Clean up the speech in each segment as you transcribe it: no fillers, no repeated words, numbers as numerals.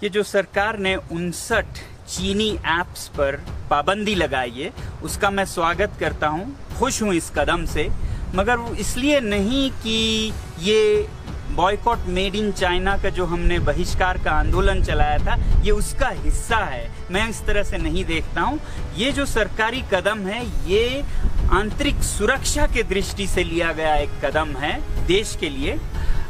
ये जो सरकार ने 59 चीनी ऐप्स पर पाबंदी लगाई है, उसका मैं स्वागत करता हूँ, खुश हूँ इस कदम से। मगर वो इसलिए नहीं कि ये बॉयकॉट मेड इन चाइना का जो हमने बहिष्कार का आंदोलन चलाया था, ये उसका हिस्सा है। मैं इस तरह से नहीं देखता हूँ। ये जो सरकारी कदम है, ये आंतरिक सुरक्षा के दृष्टि से लिया गया एक कदम है देश के लिए,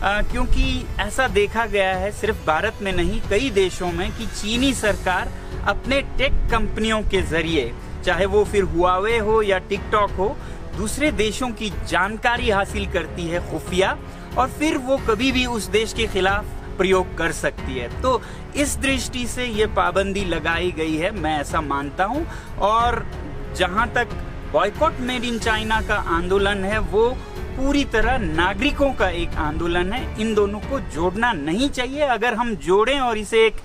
क्योंकि ऐसा देखा गया है सिर्फ भारत में नहीं, कई देशों में, कि चीनी सरकार अपने टेक कंपनियों के जरिए, चाहे वो फिर हुआवे हो या टिकटॉक हो, दूसरे देशों की जानकारी हासिल करती है खुफिया, और फिर वो कभी भी उस देश के खिलाफ प्रयोग कर सकती है। तो इस दृष्टि से ये पाबंदी लगाई गई है, मैं ऐसा मानता हूँ। और जहाँ तक बॉयकॉट मेड इन चाइना का आंदोलन है, वो पूरी तरह नागरिकों का एक आंदोलन है। इन दोनों को जोड़ना नहीं चाहिए। अगर हम जोड़ें और इसे एक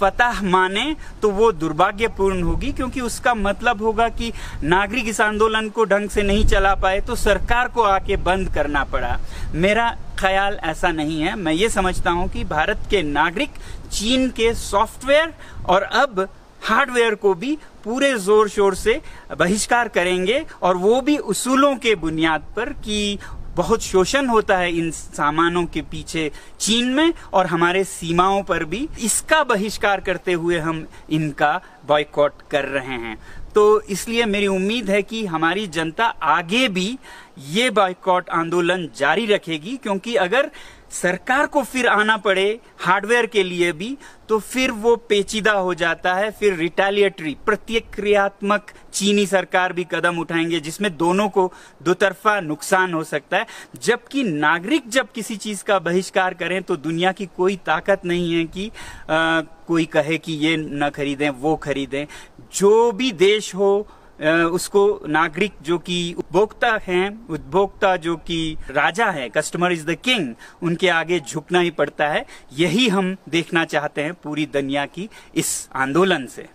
फतह माने तो वो दुर्भाग्यपूर्ण होगी, क्योंकि उसका मतलब होगा कि नागरिक इस आंदोलन को ढंग से नहीं चला पाए तो सरकार को आके बंद करना पड़ा। मेरा ख्याल ऐसा नहीं है। मैं ये समझता हूँ कि भारत के नागरिक चीन के सॉफ्टवेयर और अब हार्डवेयर को भी पूरे जोर शोर से बहिष्कार करेंगे, और वो भी उसूलों के बुनियाद पर कि बहुत शोषण होता है इन सामानों के पीछे चीन में, और हमारे सीमाओं पर भी। इसका बहिष्कार करते हुए हम इनका बॉयकॉट कर रहे हैं। तो इसलिए मेरी उम्मीद है कि हमारी जनता आगे भी ये बॉयकॉट आंदोलन जारी रखेगी, क्योंकि अगर सरकार को फिर आना पड़े हार्डवेयर के लिए भी, तो फिर वो पेचीदा हो जाता है। फिर रिटेलिएटरी, प्रतिक्रियात्मक चीनी सरकार भी कदम उठाएंगे, जिसमें दोनों को दो तरफा नुकसान हो सकता है। जबकि नागरिक जब किसी चीज का बहिष्कार करें तो दुनिया की कोई ताकत नहीं है कि कोई कहे कि ये न खरीदें, वो खरीदें। जो भी देश हो, उसको नागरिक जो कि उपभोक्ता हैं, उपभोक्ता जो कि राजा है, कस्टमर इज द किंग, उनके आगे झुकना ही पड़ता है। यही हम देखना चाहते हैं पूरी दुनिया की इस आंदोलन से।